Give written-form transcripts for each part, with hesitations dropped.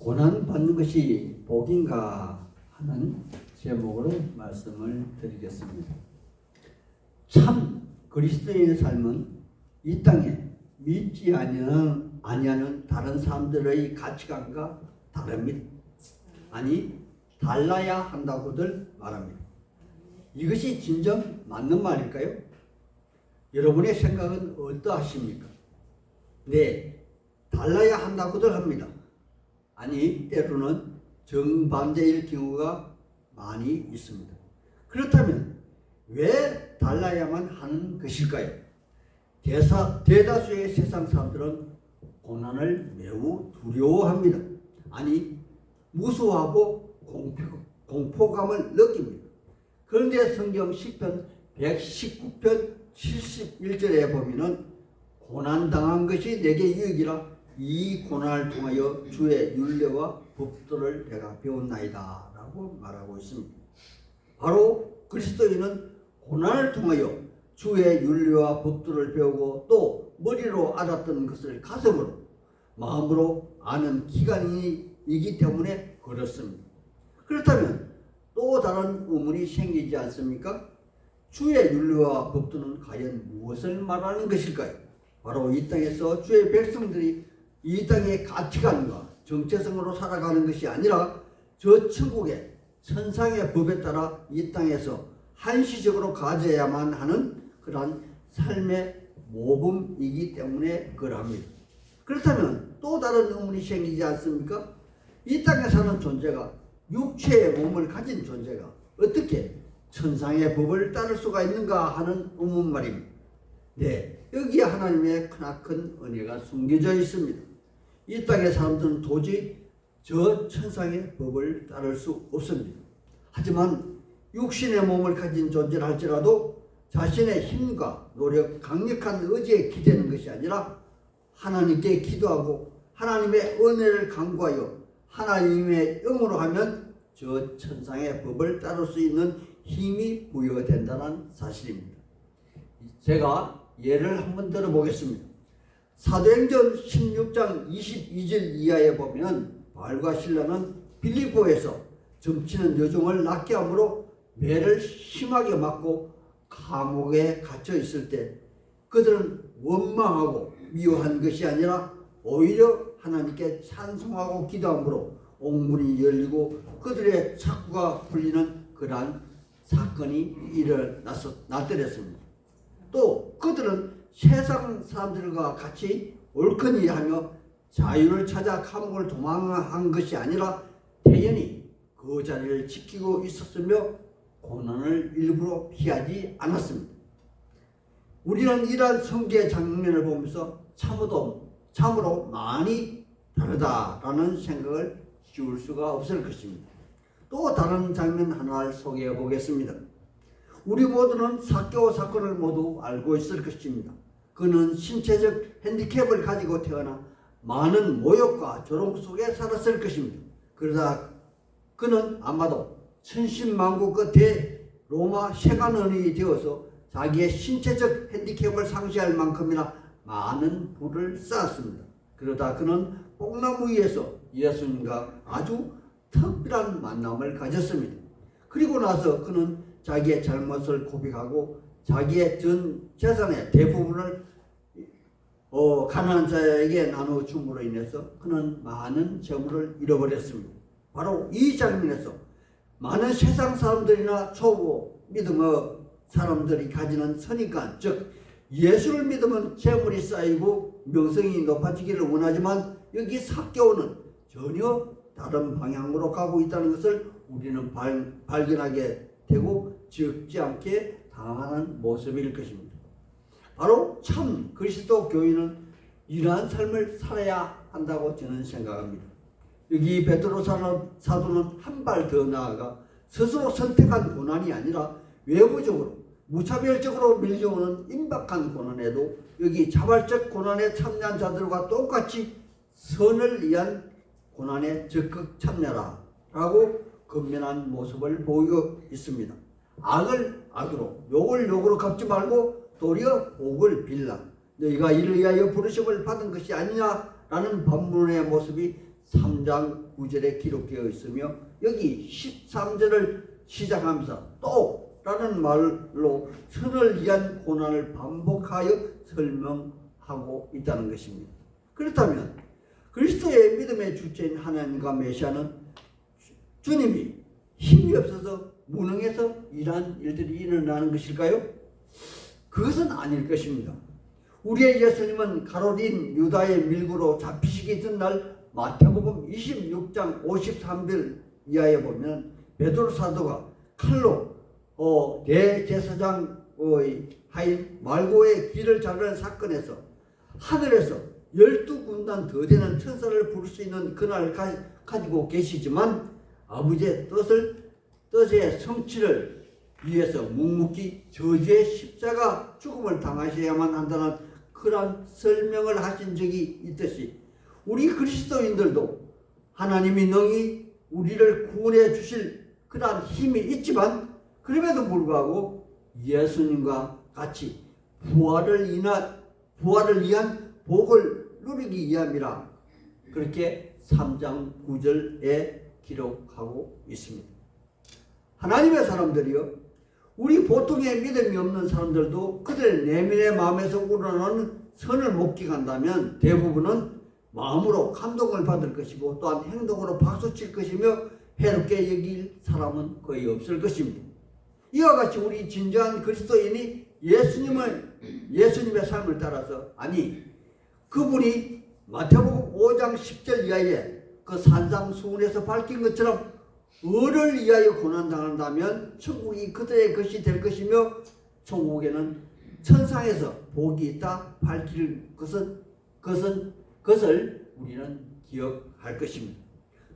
고난받는 것이 복인가 하는 제목으로 말씀을 드리겠습니다. 참 그리스도인의 삶은 이 땅에 믿지 아니하는 다른 사람들의 가치관과 다릅니다. 아니 달라야 한다고들 말합니다. 이것이 진정 맞는 말일까요? 여러분의 생각은 어떠하십니까? 네, 달라야 한다고들 합니다. 아니 때로는 정반대일 경우가 많이 있습니다. 그렇다면 왜 달라야만 하는 것일까요? 대다수의 세상 사람들은 고난을 매우 두려워합니다. 아니 무서워하고 공포감을 느낍니다. 그런데 성경 시편 119편 71절에 보면은 고난당한 것이 내게 유익이라 이 고난을 통하여 주의 율례와 법도를 내가 배웠나이다 라고 말하고 있습니다. 바로 그리스도인은 고난을 통하여 주의 율례와 법도를 배우고 또 머리로 알았던 것을 가슴으로 마음으로 아는 기간이기 때문에 그렇습니다. 그렇다면 또 다른 의문이 생기지 않습니까? 주의 율례와 법도는 과연 무엇을 말하는 것일까요? 바로 이 땅에서 주의 백성들이 이 땅의 가치관과 정체성으로 살아가는 것이 아니라 저 천국의 천상의 법에 따라 이 땅에서 한시적으로 가져야만 하는 그러한 삶의 모범이기 때문에 그러합니다. 그렇다면 또 다른 의문이 생기지 않습니까? 이 땅에 사는 존재가 육체의 몸을 가진 존재가 어떻게 천상의 법을 따를 수가 있는가 하는 의문 말입니다. 네, 여기에 하나님의 크나큰 은혜가 숨겨져 있습니다. 이 땅의 사람들은 도저히 저 천상의 법을 따를 수 없습니다. 하지만 육신의 몸을 가진 존재라 할지라도 자신의 힘과 노력, 강력한 의지에 기대는 것이 아니라 하나님께 기도하고 하나님의 은혜를 간구하여 하나님의 영으로 하면 저 천상의 법을 따를 수 있는 힘이 부여된다는 사실입니다. 제가 예를 한번 들어보겠습니다. 사도행전 16장 22절 이하에 보면 바울과 실라는 빌립보에서 점치는 여종을 낳게 함으로 매를 심하게 맞고 감옥에 갇혀 있을 때 그들은 원망하고 미워한 것이 아니라 오히려 하나님께 찬송하고 기도함으로 옥문이 열리고 그들의 착구가 풀리는 그러한 사건이 나타났습니다. 또 그들은 세상 사람들과 같이 옳거니 하며 자유를 찾아 감옥을 도망한 것이 아니라 태연히 그 자리를 지키고 있었으며 고난을 일부러 피하지 않았습니다. 우리는 이러한 성경의 장면을 보면서 참으로 많이 다르다라는 생각을 지울 수가 없을 것입니다. 또 다른 장면 하나를 소개해 보겠습니다. 우리 모두는 삭개오 사건을 모두 알고 있을 것입니다. 그는 신체적 핸디캡을 가지고 태어나 많은 모욕과 조롱 속에 살았을 것입니다. 그러다 그는 아마도 천신만고 끝에 로마 세관원이 되어서 자기의 신체적 핸디캡을 상실할 만큼이나 많은 부를 쌓았습니다. 그러다 그는 뽕나무 위에서 예수님과 아주 특별한 만남을 가졌습니다. 그리고 나서 그는 자기의 잘못을 고백하고 자기의 전 재산의 대부분을 가난한 자에게 나누어 줌으로 인해서 그는 많은 재물을 잃어버렸습니다. 바로 이 장면에서 많은 세상 사람들이나 초보 믿음의 사람들이 가지는 선입관, 즉 예수를 믿으면 재물이 쌓이고 명성이 높아지기를 원하지만 여기 삭개오는 전혀 다른 방향으로 가고 있다는 것을 우리는 발견하게 되고 적지 않게 당하는 모습일 것입니다. 바로 참 그리스도 교인은 이러한 삶을 살아야 한다고 저는 생각합니다. 여기 베드로 사도는 한 발 더 나아가 스스로 선택한 고난이 아니라 외부적으로 무차별적으로 밀려오는 임박한 고난에도 여기 자발적 고난에 참여한 자들과 똑같이 선을 위한 고난에 적극 참여라 라고 건면한 모습을 보이고 있습니다. 악을 악으로 욕을 욕으로 갚지 말고 도리어 복을 빌라 너희가 이를 위하여 부르심을 받은 것이 아니냐라는 반문의 모습이 3장 9절에 기록되어 있으며 여기 13절을 시작하면서 또 라는 말로 선을 위한 고난을 반복하여 설명하고 있다는 것입니다. 그렇다면 그리스도의 믿음의 주체인 하나님과 메시아는 주님이 힘이 없어서 무능해서 이러한 일들이 일어나는 것일까요? 그것은 아닐 것입니다. 우리의 예수님은 가로린 유다의 밀고로 잡히시기 전날 마태복음 26장 53절 이하에 보면 베드로 사도가 칼로 대제사장의 하인 말고의 길을 자르는 사건에서 하늘에서 12군단 더 되는 천사를 부를 수 있는 그날 가지고 계시지만 아버지의 뜻의 성취를 위해서 묵묵히 저주의 십자가 죽음을 당하셔야만 한다는 그러한 설명을 하신 적이 있듯이 우리 그리스도인들도 하나님이 능히 우리를 구원해 주실 그러한 힘이 있지만 그럼에도 불구하고 예수님과 같이 부활을 위한 복을 누리기 위함이라 그렇게 3장 9절에 기록하고 있습니다. 하나님의 사람들이요, 우리 보통의 믿음이 없는 사람들도 그들의 내면의 마음에서 우러나오는 선을 목격한다면 대부분은 마음으로 감동을 받을 것이고 또한 행동으로 박수칠 것이며 해롭게 여길 사람은 거의 없을 것입니다. 이와 같이 우리 진정한 그리스도인이 예수님의 삶을 따라서 그분이 마태복음 5장 10절 이하에 그 산상수훈에서 밝힌 것처럼 의를 위하여 고난당한다면 천국이 그들의 것이 될 것이며 천국에는 천상에서 복이 있다 밝힐 것을 우리는 기억할 것입니다.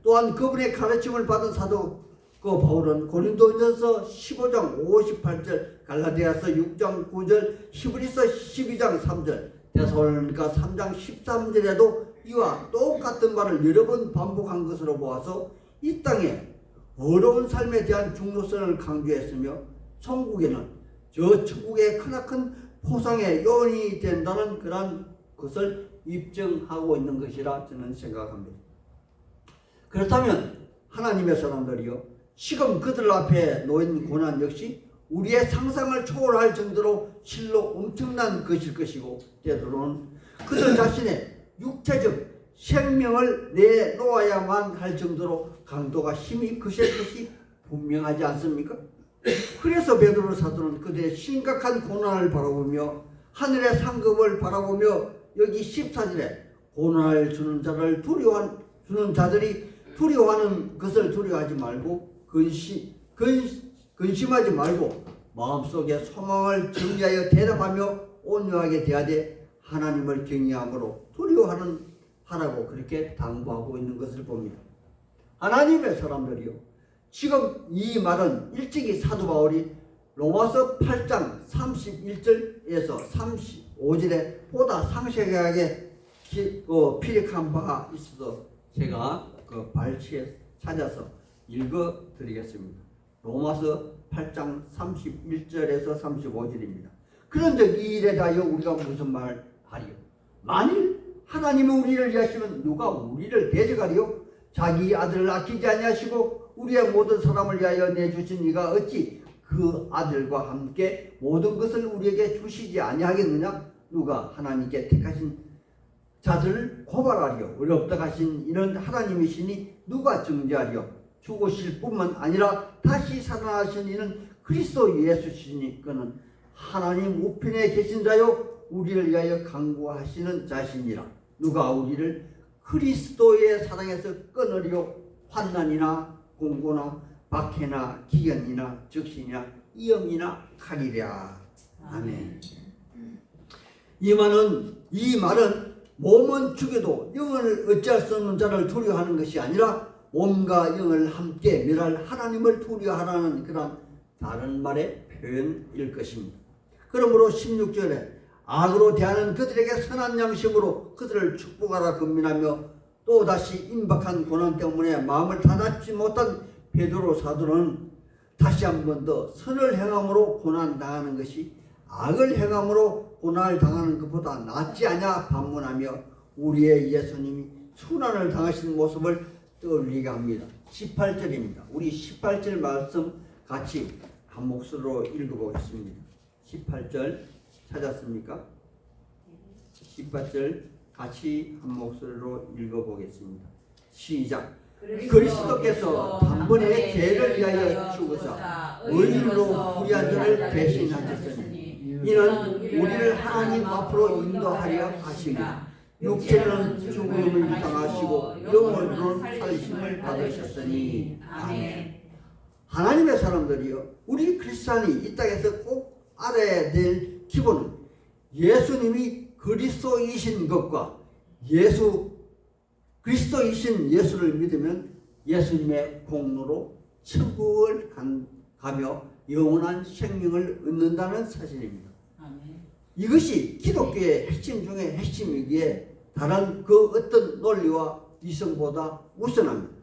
또한 그분의 가르침을 받은 사도 바울은 고린도전서 15장 58절, 갈라디아서 6장 9절, 히브리서 12장 3절, 데살로니가 3장 13절에도 이와 똑같은 말을 여러 번 반복한 것으로 보아서 이 땅에 어려운 삶에 대한 중요성을 강조했으며 천국에는 저 천국의 크나큰 포상의 요인이 된다는 그런 것을 입증하고 있는 것이라 저는 생각합니다. 그렇다면 하나님의 사람들이요, 지금 그들 앞에 놓인 고난 역시 우리의 상상을 초월할 정도로 실로 엄청난 것일 것이고 때로는 그들 자신의 육체적 생명을 내놓아야만 할 정도로 강도가 힘이 크실 것이 분명하지 않습니까? 그래서 베드로 사도는 그들의 심각한 고난을 바라보며 하늘의 상급을 바라보며 여기 14절에 고난을 주는 자들이 두려워하는 것을 두려워하지 말고 근심하지 말고 마음속에 소망을 정리하여 대답하며 온유하게 대하되 하나님을 경외함으로 두려워하라고 그렇게 당부하고 있는 것을 봅니다. 하나님의 사람들이요, 지금 이 말은 일찍이 사도 바울이 로마서 8장 31절에서 35절에 보다 상세하게 피력한 바가 있어서 제가 발치에 찾아서 읽어드리겠습니다. 로마서 8장 31절에서 35절입니다. 그런즉 이 일에 대하여 우리가 무슨 말을 하리요? 만일 하나님이 우리를 위하시면 누가 우리를 대적하리요? 자기 아들을 아끼지 아니하시고 우리의 모든 사람을 위하여 내주신 이가 어찌 그 아들과 함께 모든 것을 우리에게 주시지 아니하겠느냐? 누가 하나님께 택하신 자들을 고발하리요? 어렵다 하신 이는 하나님이시니 누가 정죄하리요? 죽으실 뿐만 아니라 다시 살아나신 이는 그리스도 예수시니 그는 하나님 우편에 계신 자요 우리를 위하여 강구하시는 자시니라. 누가 우리를 그리스도의 사랑에서 끊으리요? 환난이나 공고나 박해나 기근이나 적신이나 위험이나 칼이랴. 아멘. 이 말은 몸은 죽여도 영을 어찌할 수 없는 자를 두려워하는 것이 아니라 몸과 영을 함께 멸할 하나님을 두려워하라는 그런 다른 말의 표현일 것입니다. 그러므로 16절에 악으로 대하는 그들에게 선한 양심으로 그들을 축복하라 권면하며 또다시 임박한 고난 때문에 마음을 다잡지 못한 베드로 사도는 다시 한 번 더 선을 행함으로 고난당하는 것이 악을 행함으로 고난을 당하는 것보다 낫지 않냐 반문하며 우리의 예수님이 순환을 당하신 모습을 떠올리게 합니다. 18절입니다. 우리 18절 말씀 같이 한 목소리로 읽어보겠습니다. 18절 찾았습니까? 18절 같이 한 목소리로 읽어보겠습니다. 시작. 그리스도께서 단번에 죄를 위하여 죽으사 의인으로 불의한 자를 대신하셨으니 이는 우리를 하나님 앞으로 인도하려 하시며 육체는 죽음을 당하시고 영혼으로는 살리심을 받으셨으니 아멘. 하나님의 사람들이요, 우리 크리스찬이 이 땅에서 꼭 알아야 될 기본은 예수님이 그리스도이신 것과 그리스도이신 예수를 믿으면 예수님의 공로로 천국을 가며 영원한 생명을 얻는다는 사실입니다. 아멘. 이것이 기독교의 핵심 중에 핵심이기에 다른 그 어떤 논리와 이성보다 우선합니다.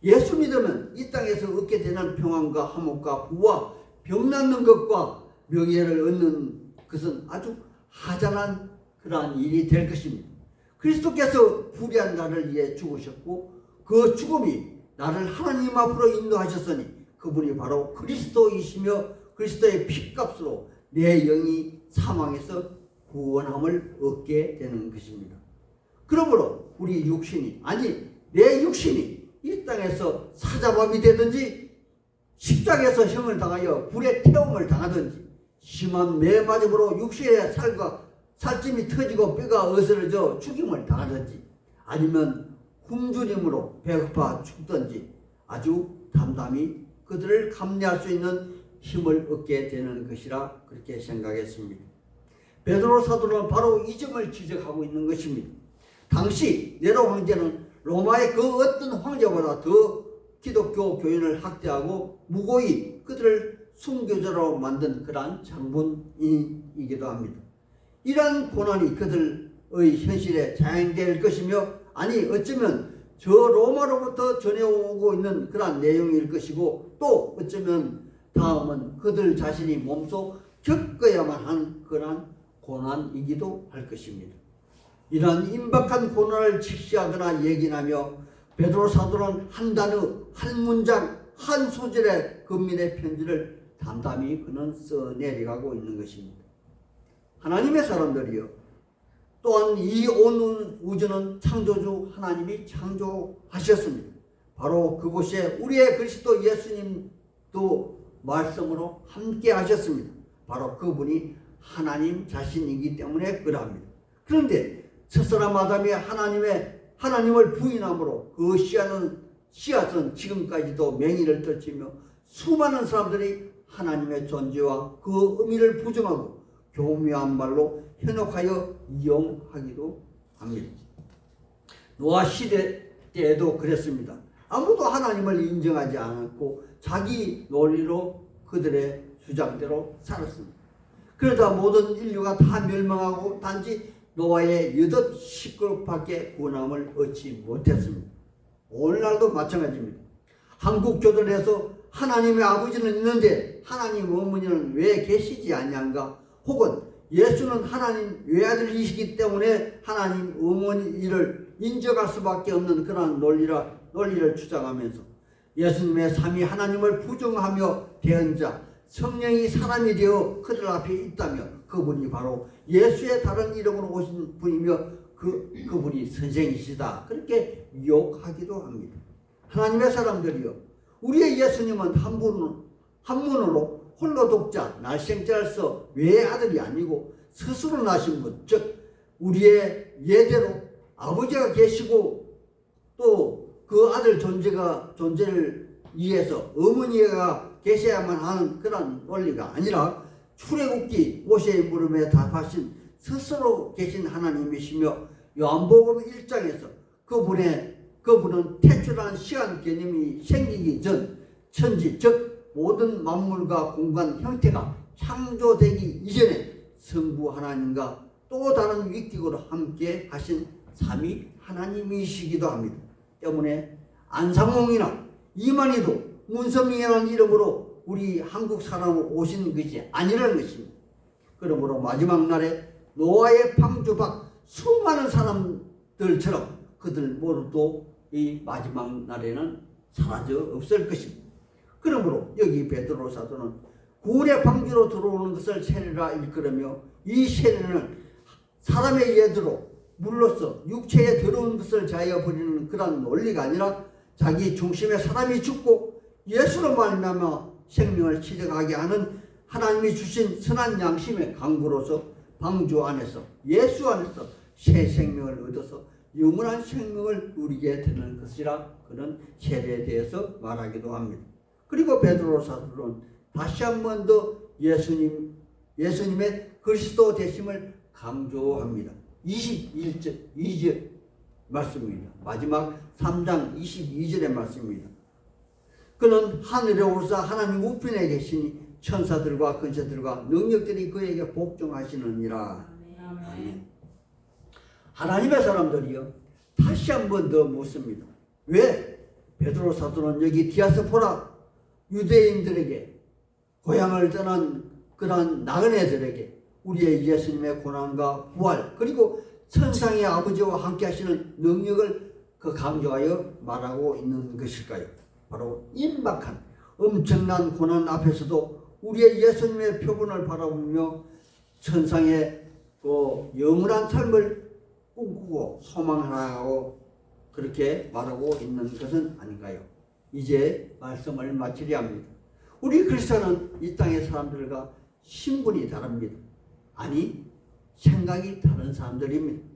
예수 믿으면 이 땅에서 얻게 되는 평안과 화목과 부와 병 낫는 것과 명예를 얻는 것은 아주 하찮은 그러한 일이 될 것입니다. 그리스도께서 불의한 나를 위해 죽으셨고 그 죽음이 나를 하나님 앞으로 인도하셨으니 그분이 바로 그리스도이시며 그리스도의 피값으로 내 영이 사망에서 구원함을 얻게 되는 것입니다. 그러므로 우리 육신이, 아니 내 육신이 이 땅에서 사자밤이 되든지 십자가에서 형을 당하여 불에 태움을 당하든지 심한 매맞음으로 육신의 살찜이 터지고 뼈가 어스러져 죽임을 당하든지 아니면 굶주림으로 배고파 죽든지 아주 담담히 그들을 감내할 수 있는 힘을 얻게 되는 것이라 그렇게 생각했습니다. 베드로 사도는 바로 이 점을 지적하고 있는 것입니다. 당시 네로 황제는 로마의 그 어떤 황제보다 더 기독교 교인을 학대하고 무고히 그들을 순교자로 만든 그러한 장군이기도 합니다. 이러한 고난이 그들의 현실에 자행될 것이며 아니 어쩌면 저 로마로부터 전해오고 있는 그러한 내용일 것이고 또 어쩌면 다음은 그들 자신이 몸소 겪어야만 한 그러한 고난이기도 할 것입니다. 이러한 임박한 고난을 직시하거나 얘기하며 베드로 사도는 한 단어, 한 문장, 한 소절의 근민의 편지를 담담히 그는 써내려가고 있는 것입니다. 하나님의 사람들이요, 또한 이 온 우주는 창조주 하나님이 창조하셨습니다. 바로 그곳에 우리의 그리스도 예수님도 말씀으로 함께 하셨습니다. 바로 그분이 하나님 자신이기 때문에 그러합니다. 그런데 첫사람 아담이 하나님을 부인함으로 그 씨앗은 지금까지도 맹위를 떨치며 수많은 사람들이 하나님의 존재와 그 의미를 부정하고 교묘한 말로 현혹하여 이용하기도 합니다. 노아 시대 때에도 그랬습니다. 아무도 하나님을 인정하지 않았고 자기 논리로 그들의 주장대로 살았습니다. 그러다 모든 인류가 다 멸망하고 단지 노아의 8식구밖에 구원함을 얻지 못했습니다. 오늘날도 마찬가지입니다. 한국 교단에서 하나님의 아버지는 있는데 하나님 어머니는 왜 계시지 아니한가? 혹은 예수는 하나님 외아들이시기 때문에 하나님 어머니를 인정할 수밖에 없는 그런 논리를 주장하면서 예수님의 삼위 하나님을 부정하며 대한 자, 성령이 사람이 되어 그들 앞에 있다며 그분이 바로 예수의 다른 이름으로 오신 분이며 그분이 선생이시다, 그렇게 욕하기도 합니다. 하나님의 사람들이요, 우리의 예수님은 한 분으로 홀로 독자, 날생자로서 외아들이 아니고 스스로 나신 분, 즉 우리의 예대로 아버지가 계시고 또 그 아들 존재를 위해서 어머니가 계셔야만 하는 그런 논리가 아니라 출애굽기 모세의 물음에 답하신 스스로 계신 하나님이시며 요한복음 1장에서 그분은 태초라는 시간 개념이 생기기 전 천지, 즉 모든 만물과 공간 형태가 창조되기 이전에 성부 하나님과 또 다른 위격으로 함께 하신 삼위 하나님이시기도 합니다. 때문에 안상홍이나 이만희도 문선명이라는 이름으로 우리 한국 사람으로 오신 것이 아니라는 것입니다. 그러므로 마지막 날에 노아의 방주 밖 수많은 사람들처럼 그들 모두도 이 마지막 날에는 사라져 없을 것입니다. 그러므로 여기 베드로 사도는 구원의 방주로 들어오는 것을 세례라 일컬으며 이 세례는 사람의 예대로 물로써 육체에 들어온 것을 자여 버리는 그런 논리가 아니라 자기 중심의 사람이 죽고 예수로 말미암아 생명을 취득하게 하는 하나님이 주신 선한 양심의 강구로서 방주 안에서 예수 안에서 새 생명을 얻어서 영원한 생명을 누리게 되는 것이라 그런 세례에 대해서 말하기도 합니다. 그리고 베드로 사도는 다시 한 번 더 예수님의 그리스도 되심을 강조합니다. 22절 말씀입니다. 마지막 3장 22절의 말씀입니다. 그는 하늘에 오르사 하나님 우편에 계시니 천사들과 근세들과 능력들이 그에게 복종하시느니라. 아멘. 하나님의 사람들이요 다시 한 번 더 묻습니다. 왜 베드로 사도는 여기 디아스포라 유대인들에게 고향을 떠난 그러한 나그네들에게 우리의 예수님의 고난과 부활 그리고 천상의 아버지와 함께 하시는 능력을 강조하여 말하고 있는 것일까요? 바로 임박한 엄청난 고난 앞에서도 우리의 예수님의 표본을 바라보며 천상의 영원한 삶을 꿈꾸고 소망하고 그렇게 말하고 있는 것은 아닌가요? 이제 말씀을 마치려 합니다. 우리 그리스도는 이 땅의 사람들과 신분이 다릅니다. 아니 생각이 다른 사람들입니다.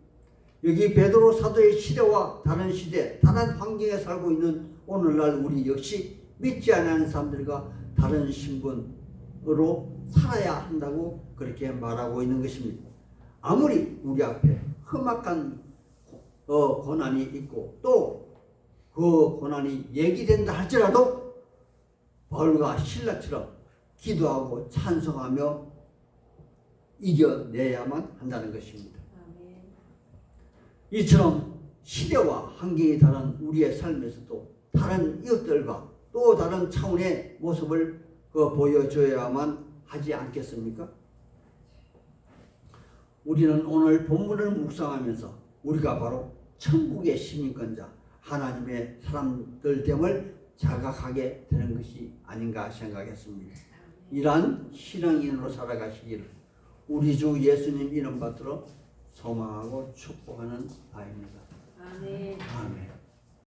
여기 베드로 사도의 시대와 다른 시대, 다른 환경에 살고 있는 오늘날 우리 역시 믿지 않는 사람들과 다른 신분으로 살아야 한다고 그렇게 말하고 있는 것입니다. 아무리 우리 앞에 험악한 고난이 있고 또 그 고난이 얘기된다 할지라도 바울과 실라처럼 기도하고 찬송하며 이겨내야만 한다는 것입니다. 이처럼 시대와 환경이 다른 우리의 삶에서도 다른 이웃들과 또 다른 차원의 모습을 보여줘야만 하지 않겠습니까? 우리는 오늘 본문을 묵상하면서 우리가 바로 천국의 시민권자 하나님의 사람들 됨을 자각하게 되는 것이 아닌가 생각했습니다. 이러한 신앙인으로 살아가시기를 우리 주 예수님 이름 받들어 소망하고 축복하는 바입니다. 아멘. 아멘.